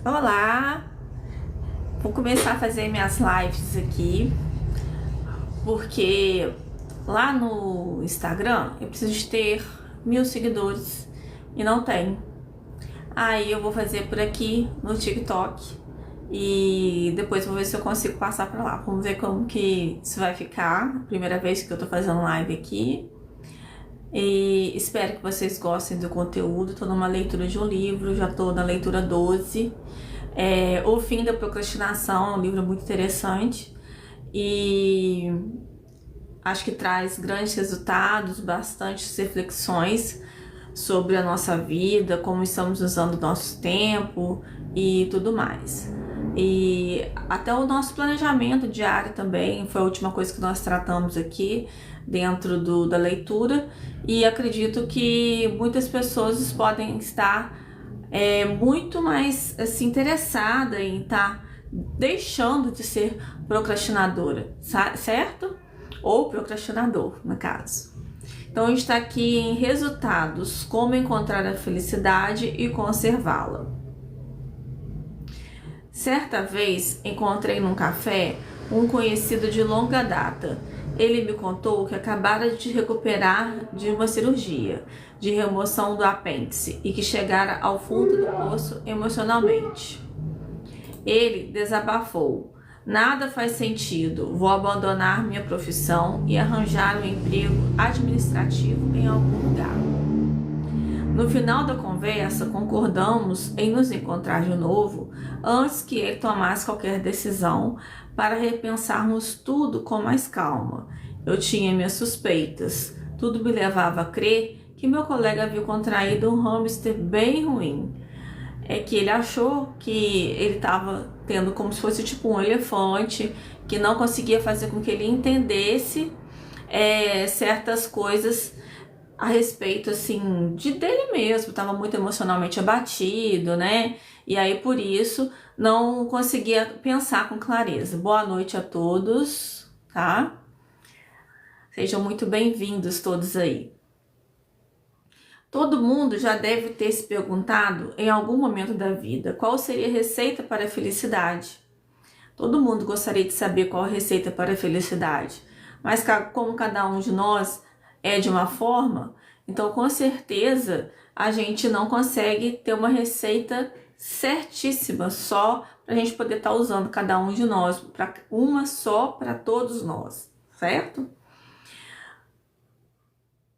Olá! Vou começar a fazer minhas lives aqui, porque lá no Instagram eu preciso de ter 1000 seguidores e não tenho. Aí eu vou fazer por aqui no TikTok e depois vou ver se eu consigo passar pra lá. Vamos ver como que isso vai ficar. Primeira vez que eu tô fazendo live aqui. E espero que vocês gostem do conteúdo. Tô numa leitura de um livro, já tô na leitura 12. O Fim da Procrastinação é um livro muito interessante e acho que traz grandes resultados, bastantes reflexões sobre a nossa vida, como estamos usando o nosso tempo e tudo mais. E até o nosso planejamento diário também foi a última coisa que nós tratamos aqui dentro da leitura, e acredito que muitas pessoas podem estar muito mais assim, interessada em estar deixando de ser procrastinadora, certo? Ou procrastinador, no caso. Então, a gente está aqui em resultados, como encontrar a felicidade e conservá-la. Certa vez, encontrei num café um conhecido de longa data. Ele me contou que acabara de recuperar de uma cirurgia de remoção do apêndice e que chegara ao fundo do poço emocionalmente. Ele desabafou: nada faz sentido, vou abandonar minha profissão e arranjar um emprego administrativo em algum lugar. No final da conversa, concordamos em nos encontrar de novo antes que ele tomasse qualquer decisão, para repensarmos tudo com mais calma. Eu tinha minhas suspeitas. Tudo me levava a crer que meu colega havia contraído um hamster bem ruim. É que ele achou que ele estava tendo como se fosse tipo um elefante, que não conseguia fazer com que ele entendesse certas coisas a respeito assim dele mesmo, estava muito emocionalmente abatido, né? E aí por isso não conseguia pensar com clareza. Boa noite a todos, tá? Sejam muito bem-vindos todos aí. Todo mundo já deve ter se perguntado em algum momento da vida qual seria a receita para a felicidade. Todo mundo gostaria de saber qual a receita para a felicidade, mas como cada um de nós é de uma forma, então com certeza a gente não consegue ter uma receita certíssima só para a gente poder estar usando cada um de nós, para uma só para todos nós, certo?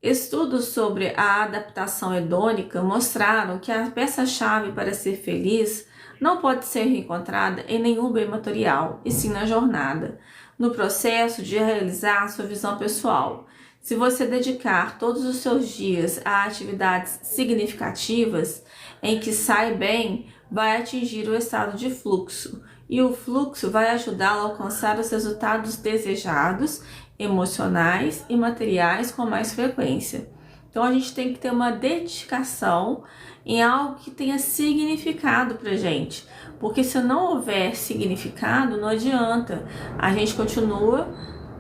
Estudos sobre a adaptação hedônica mostraram que a peça-chave para ser feliz não pode ser encontrada em nenhum bem material, e sim na jornada, no processo de realizar sua visão pessoal. Se você dedicar todos os seus dias a atividades significativas em que sai bem, vai atingir o estado de fluxo, e o fluxo vai ajudá-lo a alcançar os resultados desejados, emocionais e materiais com mais frequência. Então a gente tem que ter uma dedicação em algo que tenha significado pra gente, porque se não houver significado, não adianta, a gente continua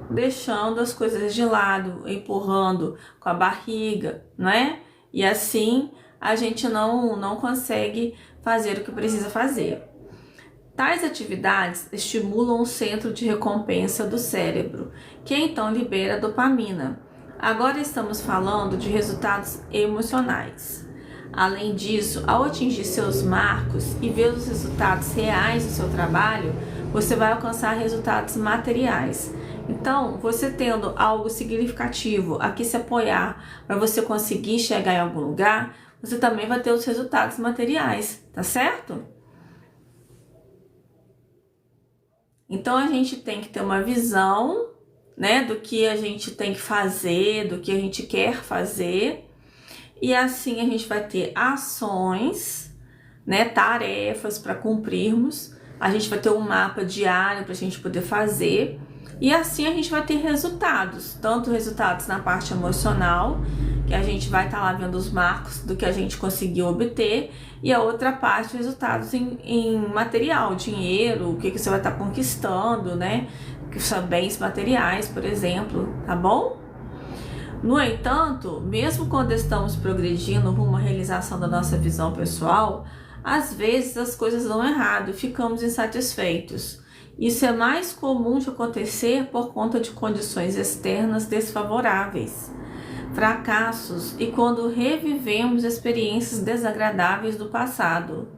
deixando as coisas de lado, empurrando com a barriga, não é? E assim a gente não consegue fazer o que precisa fazer. Tais atividades estimulam o centro de recompensa do cérebro, que então libera dopamina. Agora estamos falando de resultados emocionais. Além disso, ao atingir seus marcos e ver os resultados reais do seu trabalho, você vai alcançar resultados materiais. Então, você tendo algo significativo a que se apoiar para você conseguir chegar em algum lugar, você também vai ter os resultados materiais, tá certo? Então, a gente tem que ter uma visão, né, do que a gente tem que fazer, do que a gente quer fazer, e assim a gente vai ter ações, né, tarefas para cumprirmos, a gente vai ter um mapa diário para a gente poder fazer, e assim a gente vai ter resultados, tanto resultados na parte emocional, que a gente vai estar lá vendo os marcos do que a gente conseguiu obter, e a outra parte, resultados em material, dinheiro, o que você vai estar conquistando, né? Que são bens materiais, por exemplo, tá bom? No entanto, mesmo quando estamos progredindo rumo à realização da nossa visão pessoal, às vezes as coisas dão errado, ficamos insatisfeitos. Isso é mais comum de acontecer por conta de condições externas desfavoráveis, fracassos e quando revivemos experiências desagradáveis do passado.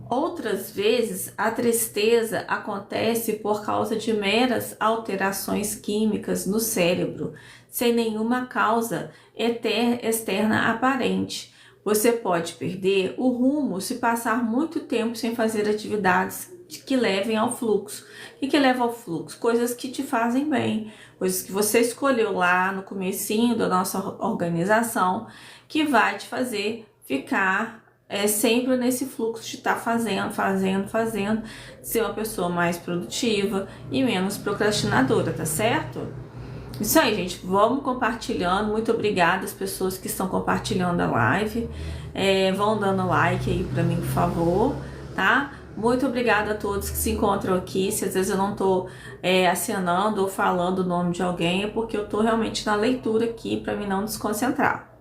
Outras vezes, a tristeza acontece por causa de meras alterações químicas no cérebro, sem nenhuma causa externa aparente. Você pode perder o rumo se passar muito tempo sem fazer atividades que levem ao fluxo. O que leva ao fluxo? Coisas que te fazem bem, coisas que você escolheu lá no comecinho da nossa organização, que vai te fazer ficar sempre nesse fluxo de estar fazendo, ser uma pessoa mais produtiva e menos procrastinadora, tá certo? Isso aí, gente, vamos compartilhando. Muito obrigada às pessoas que estão compartilhando a live, vão dando like aí pra mim, por favor, tá? Muito obrigada a todos que se encontram aqui. Se às vezes eu não tô acenando ou falando o nome de alguém, é porque eu tô realmente na leitura aqui para me não desconcentrar.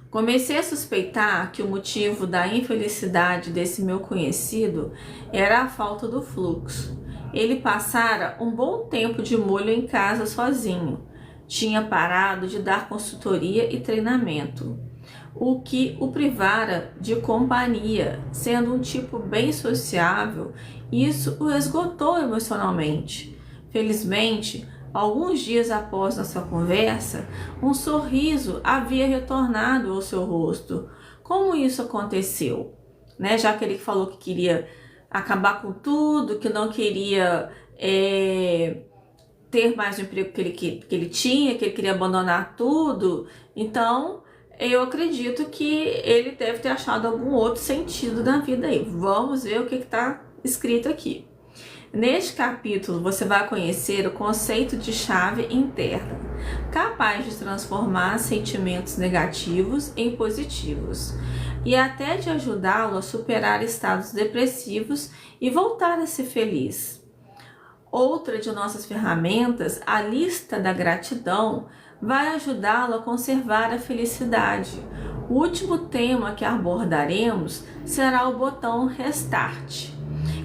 Comecei a suspeitar que o motivo da infelicidade desse meu conhecido era a falta do fluxo. Ele passara um bom tempo de molho em casa sozinho. Tinha parado de dar consultoria e treinamento, o que o privara de companhia. Sendo um tipo bem sociável, isso o esgotou emocionalmente. Felizmente, alguns dias após nossa conversa, um sorriso havia retornado ao seu rosto. Como isso aconteceu? Já que ele falou que queria acabar com tudo, que não queria ter mais o emprego que ele tinha, que ele queria abandonar tudo. Então, eu acredito que ele deve ter achado algum outro sentido na vida aí. Vamos ver o que está escrito aqui. Neste capítulo, você vai conhecer o conceito de chave interna, capaz de transformar sentimentos negativos em positivos e até de ajudá-lo a superar estados depressivos e voltar a ser feliz. Outra de nossas ferramentas, a lista da gratidão, vai ajudá-lo a conservar a felicidade. O último tema que abordaremos será o botão Restart,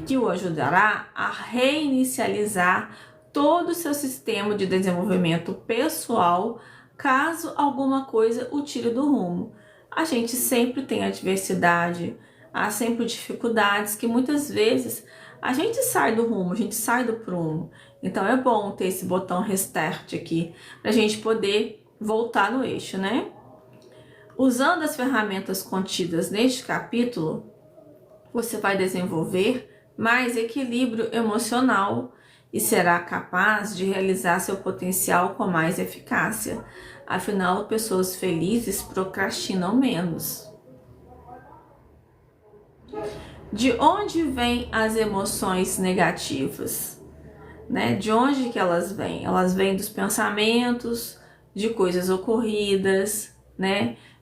que o ajudará a reinicializar todo o seu sistema de desenvolvimento pessoal, caso alguma coisa o tire do rumo. A gente sempre tem adversidade, há sempre dificuldades que muitas vezes a gente sai do rumo, a gente sai do prumo. Então é bom ter esse botão Restart aqui, para a gente poder voltar no eixo, né? Usando as ferramentas contidas neste capítulo, você vai desenvolver mais equilíbrio emocional e será capaz de realizar seu potencial com mais eficácia. Afinal, pessoas felizes procrastinam menos. De onde vêm as emoções negativas? De onde que elas vêm? Elas vêm dos pensamentos, de coisas ocorridas,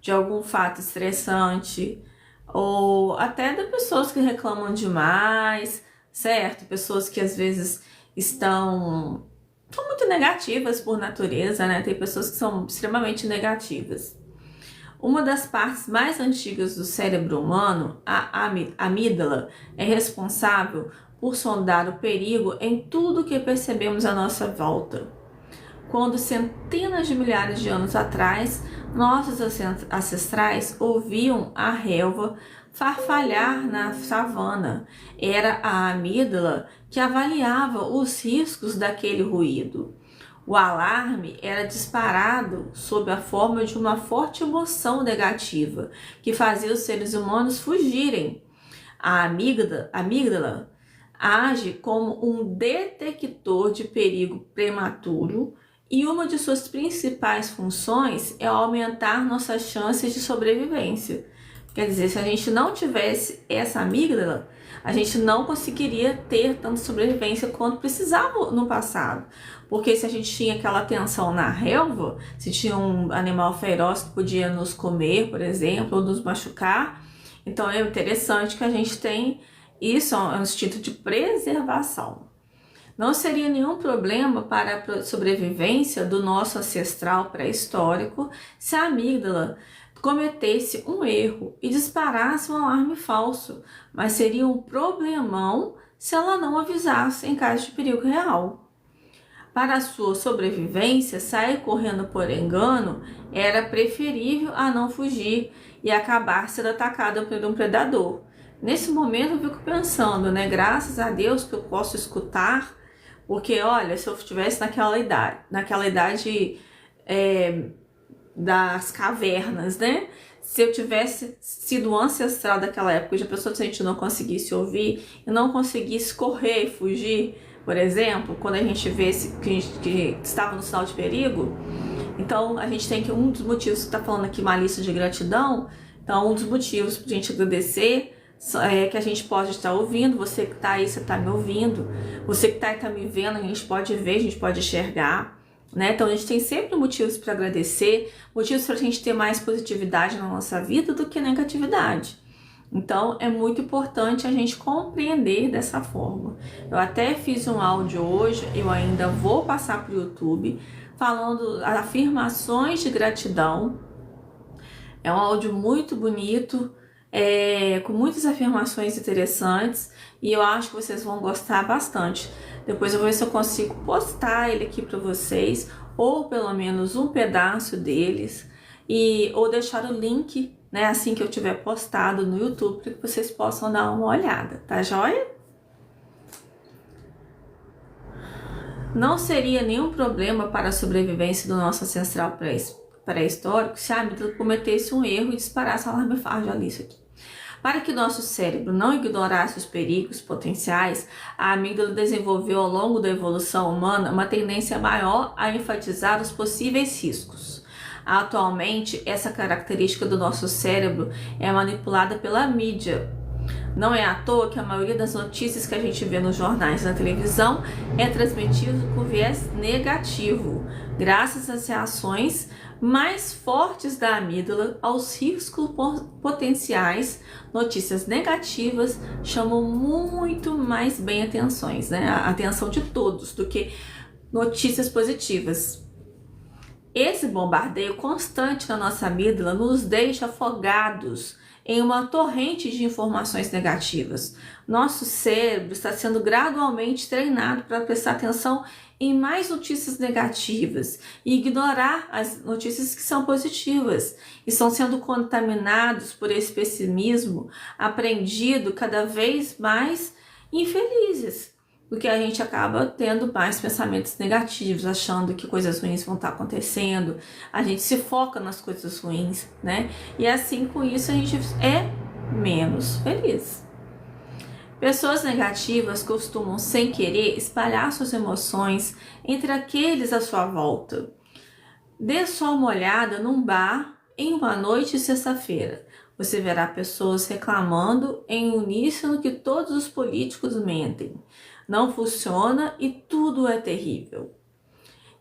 de algum fato estressante, ou até de pessoas que reclamam demais, certo? Pessoas que às vezes são muito negativas por natureza, Tem pessoas que são extremamente negativas. Uma das partes mais antigas do cérebro humano, a amígdala, é responsável por sondar o perigo em tudo que percebemos à nossa volta. Quando centenas de milhares de anos atrás, nossos ancestrais ouviam a relva farfalhar na savana. Era a amígdala que avaliava os riscos daquele ruído. O alarme era disparado sob a forma de uma forte emoção negativa que fazia os seres humanos fugirem. A amígdala age como um detector de perigo prematuro e uma de suas principais funções é aumentar nossas chances de sobrevivência. Quer dizer, se a gente não tivesse essa amígdala, a gente não conseguiria ter tanta sobrevivência quanto precisava no passado. Porque se a gente tinha aquela tensão na relva, se tinha um animal feroz que podia nos comer, por exemplo, ou nos machucar, então é interessante que a gente tem isso, é um instinto de preservação. Não seria nenhum problema para a sobrevivência do nosso ancestral pré-histórico se a amígdala cometesse um erro e disparasse um alarme falso, mas seria um problemão se ela não avisasse em caso de perigo real. Para a sua sobrevivência, sair correndo por engano era preferível a não fugir e acabar sendo atacada por um predador. Nesse momento eu fico pensando, né? Graças a Deus que eu posso escutar, porque olha, se eu estivesse naquela idade das cavernas, né? Se eu tivesse sido ancestral daquela época, já pensou se a gente não conseguisse ouvir e não conseguisse correr e fugir, por exemplo, quando a gente vê que estava no sinal de perigo? Então, a gente tem que, um dos motivos que está falando aqui, uma lista de gratidão, então um dos motivos para a gente agradecer é que a gente pode estar ouvindo, você que está aí, você está me ouvindo, você que está aí, está me vendo, a gente pode ver, a gente pode enxergar, né? Então a gente tem sempre motivos para agradecer, motivos para a gente ter mais positividade na nossa vida do que negatividade. Então é muito importante a gente compreender dessa forma. Eu até fiz um áudio hoje, eu ainda vou passar para o YouTube, falando afirmações de gratidão. É um áudio muito bonito, com muitas afirmações interessantes, e eu acho que vocês vão gostar bastante. Depois eu vou ver se eu consigo postar ele aqui para vocês, ou pelo menos um pedaço deles, ou deixar o link, né, assim que eu tiver postado no YouTube, para que vocês possam dar uma olhada, tá joia? Não seria nenhum problema para a sobrevivência do nosso ancestral pré-histórico se a amígdala cometesse um erro e disparasse alarme falso. Olha isso aqui. Para que nosso cérebro não ignorasse os perigos potenciais, a amígdala desenvolveu ao longo da evolução humana uma tendência maior a enfatizar os possíveis riscos. Atualmente, essa característica do nosso cérebro é manipulada pela mídia. Não é à toa que a maioria das notícias que a gente vê nos jornais e na televisão é transmitida com viés negativo, graças às reações mais fortes da amígdala aos riscos potenciais. Notícias negativas chamam muito mais bem atenções, né? A atenção de todos do que notícias positivas. Esse bombardeio constante na nossa amígdala nos deixa afogados em uma torrente de informações negativas. Nosso cérebro está sendo gradualmente treinado para prestar atenção em mais notícias negativas e ignorar as notícias que são positivas. E estão sendo contaminados por esse pessimismo aprendido cada vez mais infelizes, porque a gente acaba tendo mais pensamentos negativos, achando que coisas ruins vão estar acontecendo, a gente se foca nas coisas ruins, né? E assim, com isso, a gente é menos feliz. Pessoas negativas costumam, sem querer, espalhar suas emoções entre aqueles à sua volta. Dê só uma olhada num bar em uma noite de sexta-feira. Você verá pessoas reclamando em uníssono que todos os políticos mentem. Não funciona e tudo é terrível.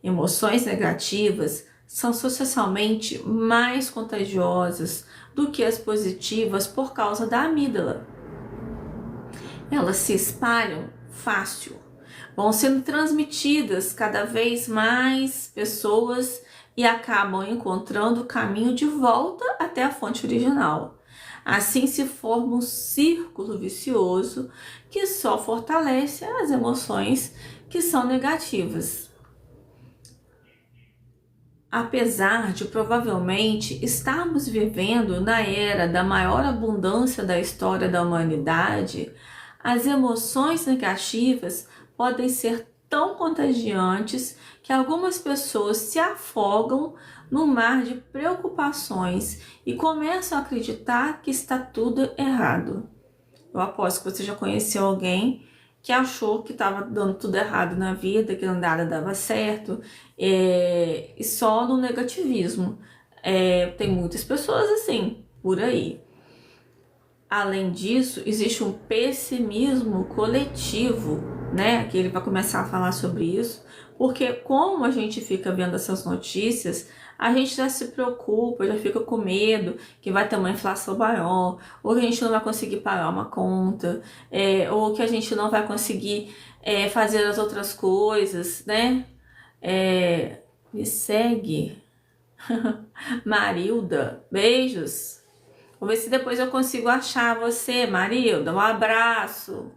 Emoções negativas são socialmente mais contagiosas do que as positivas por causa da amígdala. Elas se espalham fácil, vão sendo transmitidas cada vez mais pessoas e acabam encontrando o caminho de volta até a fonte original. Assim se forma um círculo vicioso que só fortalece as emoções que são negativas. Apesar de provavelmente estarmos vivendo na era da maior abundância da história da humanidade, as emoções negativas podem ser tão contagiantes que algumas pessoas se afogam no mar de preocupações e começam a acreditar que está tudo errado. Eu aposto que você já conheceu alguém que achou que estava dando tudo errado na vida, que nada dava certo, e só no negativismo. Tem muitas pessoas assim, por aí. Além disso, existe um pessimismo coletivo, né? Que ele vai começar a falar sobre isso, porque como a gente fica vendo essas notícias, a gente já se preocupa, já fica com medo que vai ter uma inflação maior, ou que a gente não vai conseguir pagar uma conta, ou que a gente não vai conseguir fazer as outras coisas, né? Me segue. Marilda, beijos. Vou ver se depois eu consigo achar você, Marilda. Um abraço.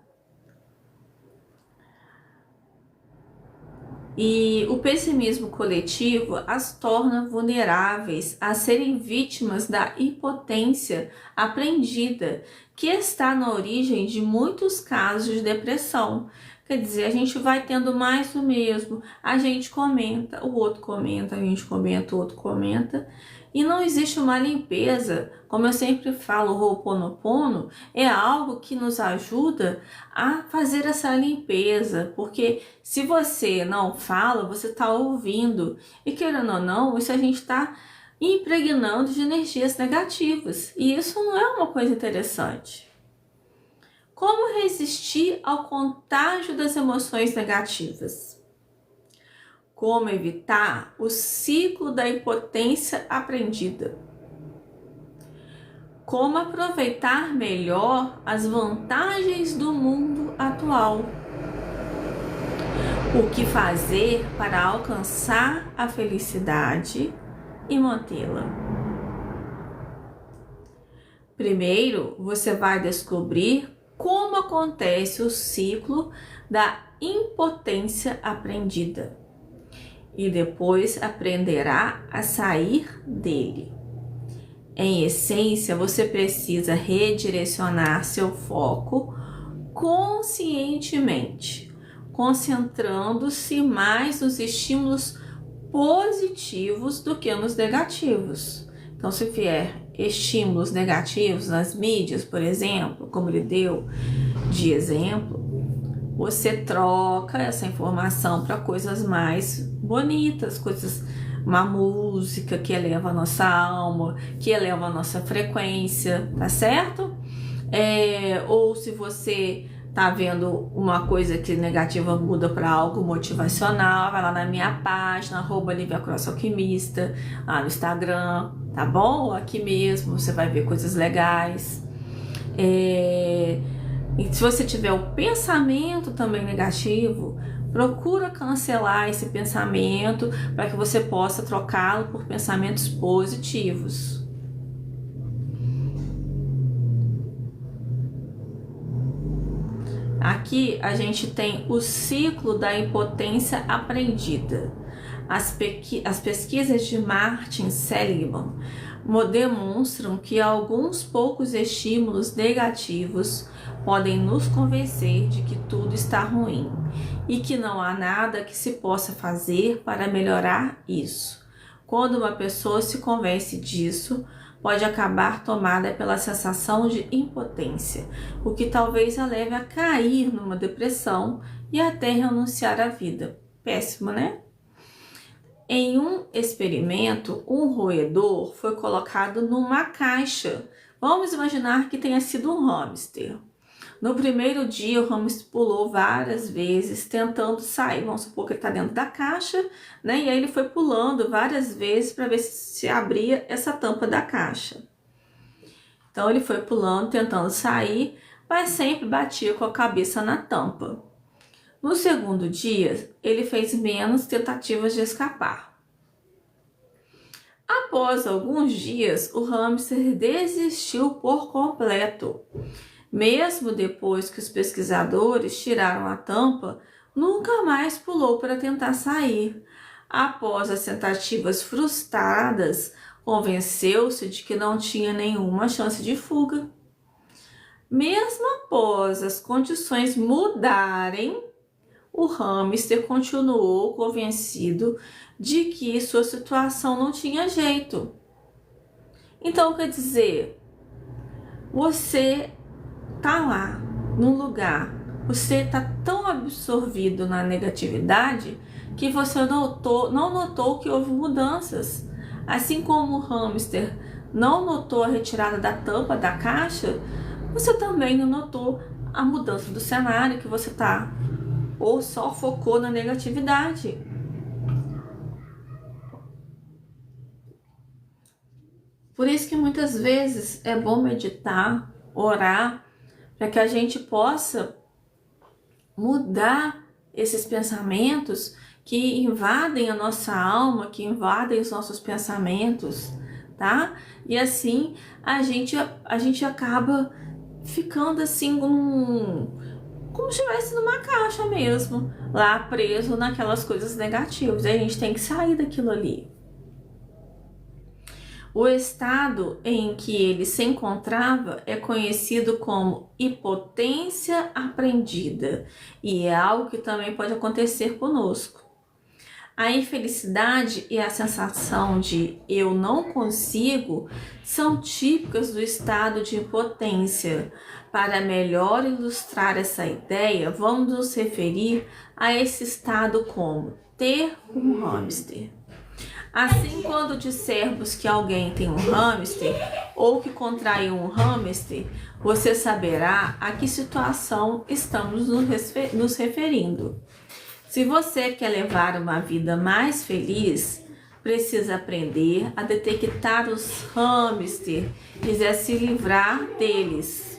E o pessimismo coletivo as torna vulneráveis a serem vítimas da impotência aprendida, que está na origem de muitos casos de depressão. Quer dizer, a gente vai tendo mais do mesmo, a gente comenta, o outro comenta, a gente comenta, o outro comenta, e não existe uma limpeza. Como eu sempre falo, o Ho'oponopono é algo que nos ajuda a fazer essa limpeza, porque se você não fala, você está ouvindo, e querendo ou não, isso a gente está impregnando de energias negativas, e isso não é uma coisa interessante. Como resistir ao contágio das emoções negativas? Como evitar o ciclo da impotência aprendida? Como aproveitar melhor as vantagens do mundo atual? O que fazer para alcançar a felicidade e mantê-la? Primeiro, você vai descobrir como acontece o ciclo da impotência aprendida e depois aprenderá a sair dele. Em essência, você precisa redirecionar seu foco conscientemente, concentrando-se mais nos estímulos positivos do que nos negativos. Então, se vier estímulos negativos nas mídias, por exemplo, como ele deu de exemplo, você troca essa informação para coisas mais bonitas, uma música que eleva a nossa alma, que eleva a nossa frequência, tá certo? Ou se você tá vendo uma coisa que negativa, muda para algo motivacional, vai lá na minha página, @LiviaCrossAlquimista, lá no Instagram, tá bom? Aqui mesmo, você vai ver coisas legais. E se você tiver o pensamento também negativo, procura cancelar esse pensamento para que você possa trocá-lo por pensamentos positivos. Aqui a gente tem o ciclo da impotência aprendida. As pesquisas de Martin Seligman demonstram que alguns poucos estímulos negativos podem nos convencer de que tudo está ruim e que não há nada que se possa fazer para melhorar isso. Quando uma pessoa se convence disso, pode acabar tomada pela sensação de impotência, o que talvez a leve a cair numa depressão e até renunciar à vida. Péssimo, né? Em um experimento, um roedor foi colocado numa caixa. Vamos imaginar que tenha sido um hamster. No primeiro dia, o hamster pulou várias vezes tentando sair. Vamos supor que ele está dentro da caixa, né? E aí ele foi pulando várias vezes para ver se abria essa tampa da caixa. Então ele foi pulando, tentando sair, mas sempre batia com a cabeça na tampa. No segundo dia, ele fez menos tentativas de escapar. Após alguns dias, o hamster desistiu por completo. Mesmo depois que os pesquisadores tiraram a tampa, nunca mais pulou para tentar sair. Após as tentativas frustradas, convenceu-se de que não tinha nenhuma chance de fuga. Mesmo após as condições mudarem, o hamster continuou convencido de que sua situação não tinha jeito. Então, quer dizer, você tá lá, num lugar, você tá tão absorvido na negatividade que você não notou que houve mudanças. Assim como o hamster não notou a retirada da tampa da caixa, você também não notou a mudança do cenário que você tá, ou só focou na negatividade. Por isso que muitas vezes é bom meditar, orar, para que a gente possa mudar esses pensamentos que invadem a nossa alma, que invadem os nossos pensamentos, tá? E assim a gente acaba ficando assim como se estivesse numa caixa mesmo, lá preso naquelas coisas negativas. E a gente tem que sair daquilo ali. O estado em que ele se encontrava é conhecido como impotência aprendida e é algo que também pode acontecer conosco. A infelicidade e a sensação de eu não consigo são típicas do estado de impotência. Para melhor ilustrar essa ideia, vamos nos referir a esse estado como ter um hamster. Assim, quando dissermos que alguém tem um hamster ou que contraiu um hamster, você saberá a que situação estamos nos referindo. Se você quer levar uma vida mais feliz, precisa aprender a detectar os hamsters e a se livrar deles.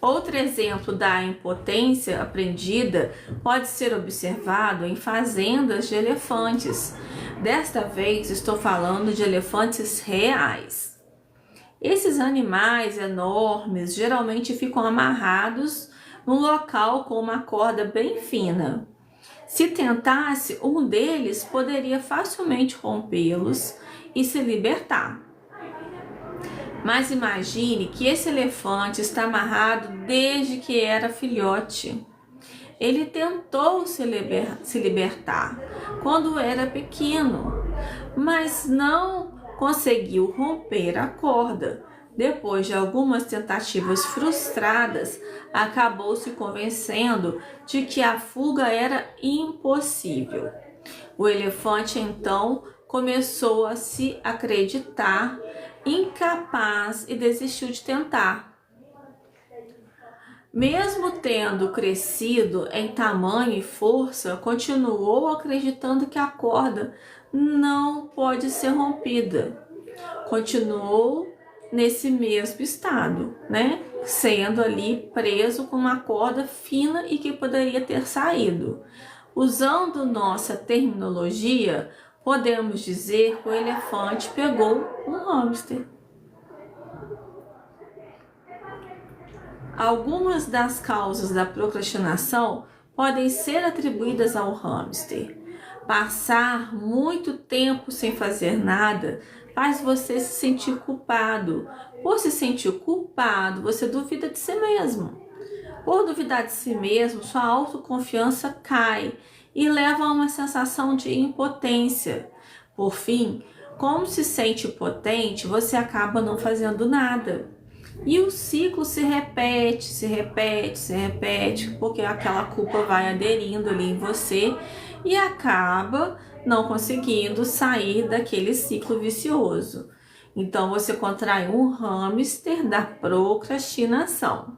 Outro exemplo da impotência aprendida pode ser observado em fazendas de elefantes. Desta vez estou falando de elefantes reais. Esses animais enormes geralmente ficam amarrados num local com uma corda bem fina. Se tentasse, um deles poderia facilmente rompê-los e se libertar. Mas imagine que esse elefante está amarrado desde que era filhote. Ele tentou se libertar quando era pequeno, mas não conseguiu romper a corda. Depois de algumas tentativas frustradas, acabou se convencendo de que a fuga era impossível. O elefante então começou a se acreditar incapaz e desistiu de tentar. Mesmo tendo crescido em tamanho e força, continuou acreditando que a corda não pode ser rompida. Continuou nesse mesmo estado, né? Sendo ali preso com uma corda fina e que poderia ter saído. Usando nossa terminologia, podemos dizer que o elefante pegou um hamster. Algumas das causas da procrastinação podem ser atribuídas ao hamster. Passar muito tempo sem fazer nada faz você se sentir culpado. Por se sentir culpado, você duvida de si mesmo. Por duvidar de si mesmo, sua autoconfiança cai e leva a uma sensação de impotência. Por fim, como se sente impotente, você acaba não fazendo nada. E o ciclo se repete, porque aquela culpa vai aderindo ali em você e acaba não conseguindo sair daquele ciclo vicioso. Então você contrai um hamster da procrastinação.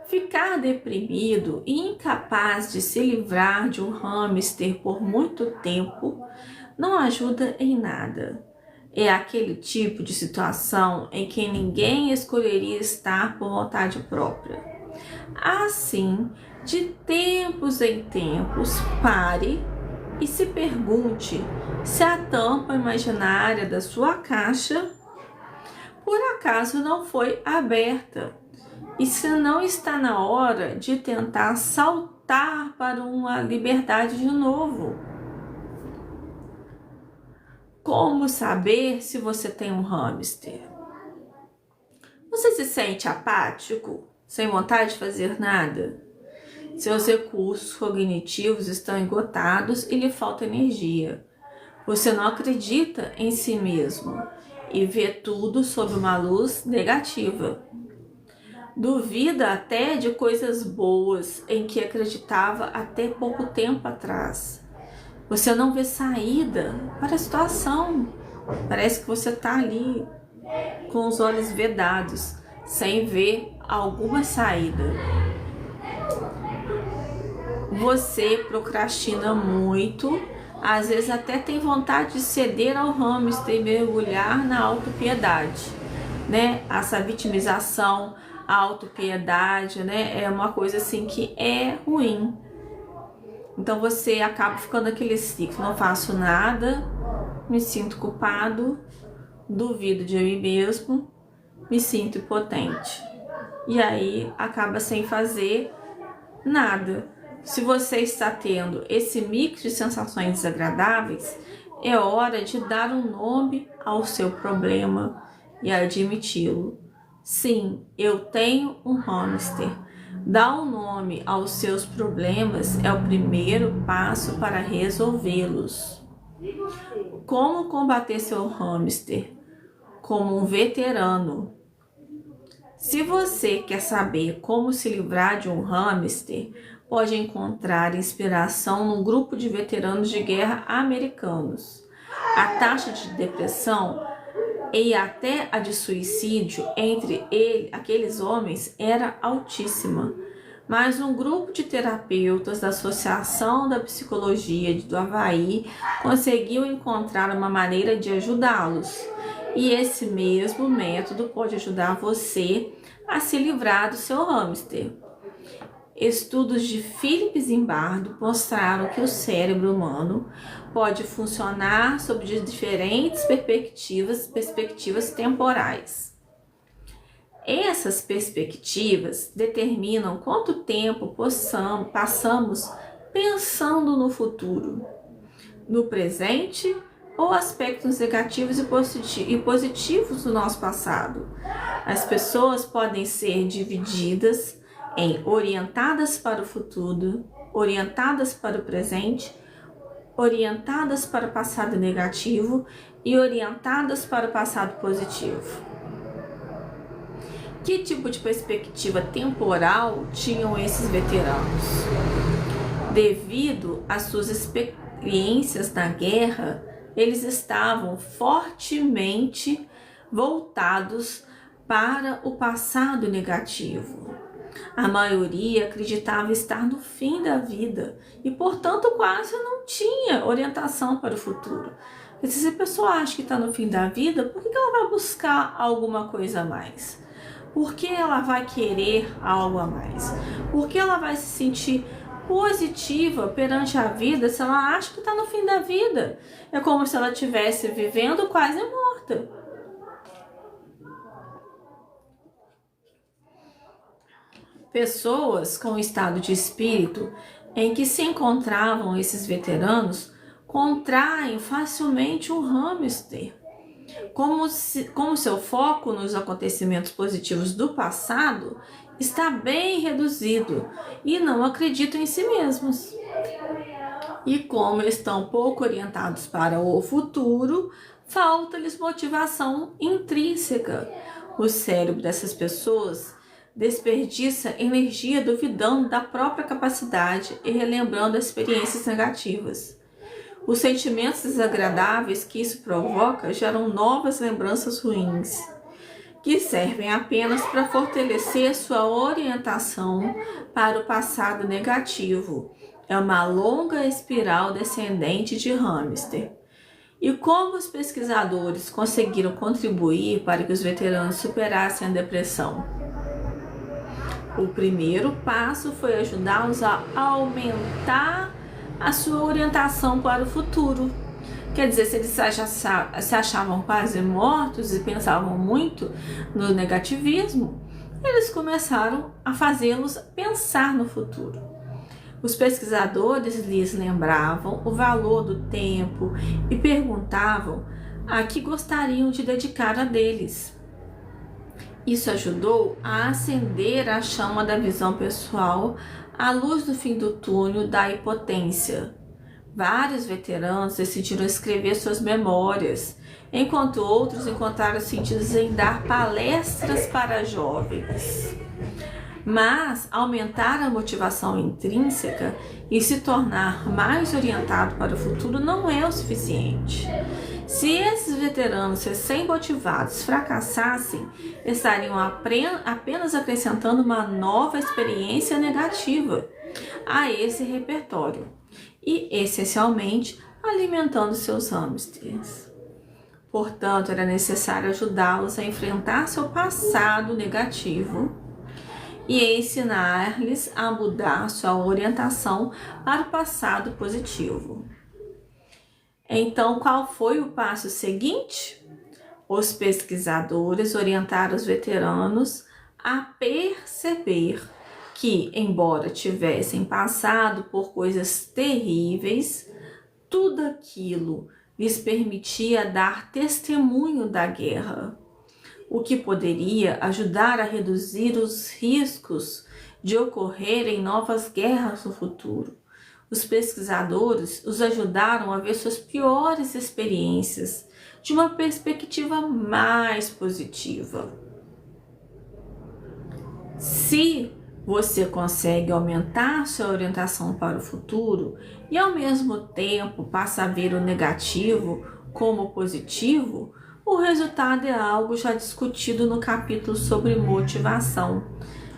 Ficar deprimido e incapaz de se livrar de um hamster por muito tempo não ajuda em nada. É aquele tipo de situação em que ninguém escolheria estar por vontade própria. Assim, de tempos em tempos, pare e se pergunte se a tampa imaginária da sua caixa por acaso não foi aberta e se não está na hora de tentar saltar para uma liberdade de novo. Como saber se você tem um hamster? Você se sente apático, sem vontade de fazer nada? Seus recursos cognitivos estão esgotados e lhe falta energia. Você não acredita em si mesmo e vê tudo sob uma luz negativa. Duvida até de coisas boas em que acreditava até pouco tempo atrás. Você não vê saída para a situação. Parece que você está ali com os olhos vedados, sem ver alguma saída. Você procrastina muito, às vezes até tem vontade de ceder ao hamster e mergulhar na autopiedade, né? Essa vitimização, a autopiedade, né? É uma coisa assim que é ruim. Então você acaba ficando aquele ciclo, não faço nada, me sinto culpado, duvido de mim mesmo, me sinto impotente. E aí acaba sem fazer nada. Se você está tendo esse mix de sensações desagradáveis, é hora de dar um nome ao seu problema e admiti-lo. Sim, eu tenho um hamster. Dar um nome aos seus problemas é o primeiro passo para resolvê-los. Como combater seu hamster? Como um veterano. Se você quer saber como se livrar de um hamster, pode encontrar inspiração num grupo de veteranos de guerra americanos. A taxa de depressão e até a de suicídio entre aqueles homens era altíssima. Mas um grupo de terapeutas da Associação da Psicologia do Havaí conseguiu encontrar uma maneira de ajudá-los. E esse mesmo método pode ajudar você a se livrar do seu hamster. Estudos de Philip Zimbardo mostraram que o cérebro humano pode funcionar sob diferentes perspectivas temporais. Essas perspectivas determinam quanto tempo passamos pensando no futuro, no presente ou aspectos negativos e positivos do nosso passado. As pessoas podem ser divididas em orientadas para o futuro, orientadas para o presente, orientadas para o passado negativo e orientadas para o passado positivo. Que tipo de perspectiva temporal tinham esses veteranos? Devido às suas experiências na guerra, eles estavam fortemente voltados para o passado negativo. A maioria acreditava estar no fim da vida e, portanto, quase não tinha orientação para o futuro. Mas se a pessoa acha que está no fim da vida, por que ela vai buscar alguma coisa a mais? Por que ela vai querer algo a mais? Por que ela vai se sentir positiva perante a vida se ela acha que está no fim da vida? É como se ela estivesse vivendo quase morta. Pessoas com estado de espírito em que se encontravam esses contraem facilmente um hamster. Como seu foco nos acontecimentos positivos do passado está bem reduzido e não acreditam em si mesmos. E como estão pouco orientados para o futuro, falta-lhes motivação intrínseca. O cérebro dessas pessoas desperdiça energia duvidando da própria capacidade e relembrando experiências negativas. Os sentimentos desagradáveis que isso provoca geram novas lembranças ruins, que servem apenas para fortalecer sua orientação para o passado negativo. É uma longa espiral descendente de hamster. E como os pesquisadores conseguiram contribuir para que os veteranos superassem a depressão? O primeiro passo foi ajudá-los a aumentar a sua orientação para o futuro. Quer dizer, se eles se achavam quase mortos e pensavam muito no negativismo, eles começaram a fazê-los pensar no futuro. Os pesquisadores lhes lembravam o valor do tempo e perguntavam a que gostariam de dedicar a deles. Isso ajudou a acender a chama da visão pessoal à luz do fim do túnel da impotência. Vários veteranos decidiram escrever suas memórias, enquanto outros encontraram sentido em dar palestras para jovens. Mas aumentar a motivação intrínseca e se tornar mais orientado para o futuro não é o suficiente. Se esses veteranos recém-motivados fracassassem, estariam apenas acrescentando uma nova experiência negativa a esse repertório e, essencialmente, alimentando seus hamsters. Portanto, era necessário ajudá-los a enfrentar seu passado negativo e ensinar-lhes a mudar sua orientação para o passado positivo. Então, qual foi o passo seguinte? Os pesquisadores orientaram os veteranos a perceber que, embora tivessem passado por coisas terríveis, tudo aquilo lhes permitia dar testemunho da guerra, o que poderia ajudar a reduzir os riscos de ocorrerem novas guerras no futuro. Os pesquisadores os ajudaram a ver suas piores experiências de uma perspectiva mais positiva. Se você consegue aumentar sua orientação para o futuro e ao mesmo tempo passa a ver o negativo como positivo, o resultado é algo já discutido no capítulo sobre motivação.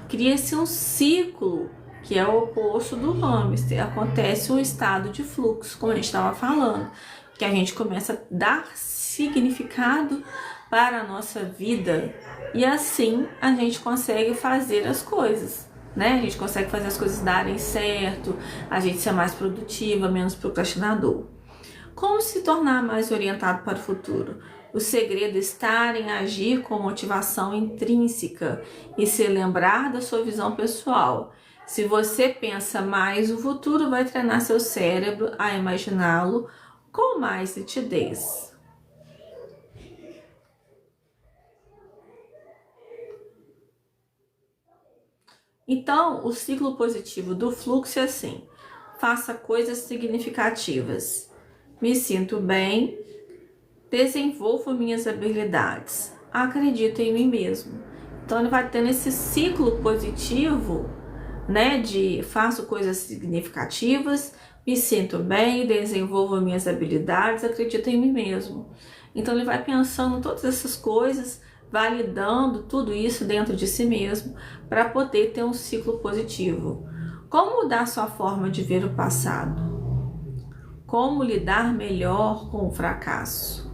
Cria-se um ciclo que é o oposto do hamster. Acontece um estado de fluxo, como a gente estava falando, que a gente começa a dar significado para a nossa vida e assim a gente consegue fazer as coisas, né? A gente consegue fazer as coisas darem certo, a gente ser mais produtiva, menos procrastinador. Como se tornar mais orientado para o futuro? O segredo está em agir com motivação intrínseca e se lembrar da sua visão pessoal. Se você pensa mais, o futuro vai treinar seu cérebro a imaginá-lo com mais nitidez. Então, o ciclo positivo do fluxo é assim: faça coisas significativas, me sinto bem, desenvolvo minhas habilidades, acredito em mim mesmo. Então, ele vai tendo esse ciclo positivo, né, de faço coisas significativas, me sinto bem, desenvolvo minhas habilidades, acredito em mim mesmo. Então, ele vai pensando todas essas coisas, validando tudo isso dentro de si mesmo para poder ter um ciclo positivo. Como mudar sua forma de ver o passado? Como lidar melhor com o fracasso?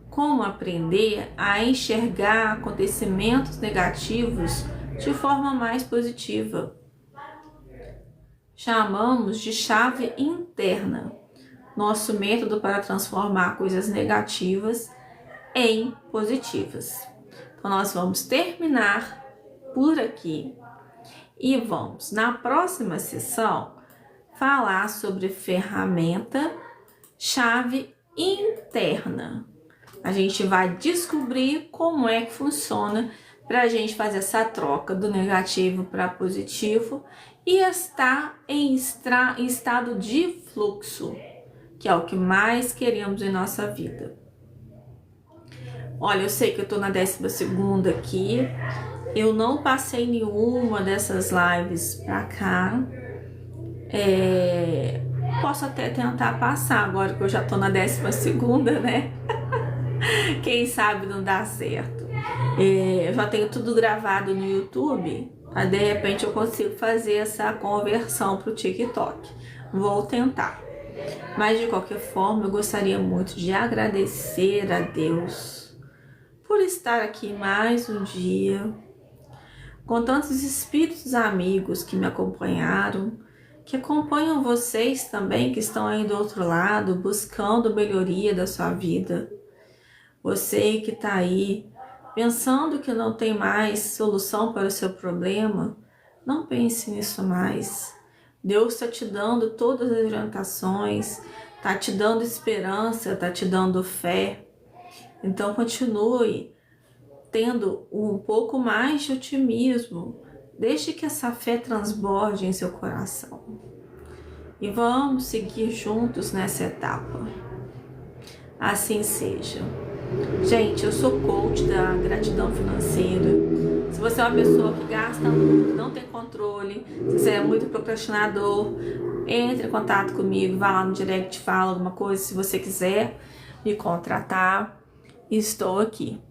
Como aprender a enxergar acontecimentos negativos de forma mais positiva? Chamamos de chave interna, nosso método para transformar coisas negativas em positivas. Então, nós vamos terminar por aqui e vamos, na próxima sessão, falar sobre ferramenta chave interna. A gente vai descobrir como é que funciona para a gente fazer essa troca do negativo para positivo e estar em estado de fluxo, que é o que mais queremos em nossa vida. Olha, eu sei que eu tô na 12ª aqui, eu não passei nenhuma dessas lives pra cá, posso até tentar passar agora que eu já tô na 12ª, né? Quem sabe não dá certo. Eu já tenho tudo gravado no YouTube, aí de repente eu consigo fazer essa conversão pro TikTok. Vou tentar. Mas de qualquer forma, eu gostaria muito de agradecer a Deus por estar aqui mais um dia, com tantos espíritos amigos que me acompanharam, que acompanham vocês também, que estão aí do outro lado, buscando melhoria da sua vida. Você que está aí pensando que não tem mais solução para o seu problema, não pense nisso mais. Deus está te dando todas as orientações, está te dando esperança, está te dando fé. Então continue tendo um pouco mais de otimismo. Deixe que essa fé transborde em seu coração. E vamos seguir juntos nessa etapa. Assim seja. Gente, eu sou coach da gratidão financeira. Se você é uma pessoa que gasta muito, não tem controle, se você é muito procrastinador, entre em contato comigo, vá lá no direct, fala alguma coisa. Se você quiser me contratar, estou aqui,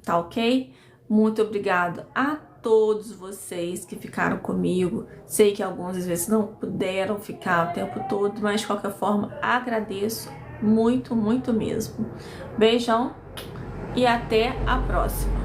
tá ok? Muito obrigada a todos vocês que ficaram comigo. Sei que algumas às vezes não puderam ficar o tempo todo, mas de qualquer forma agradeço muito, muito mesmo. Beijão e até a próxima.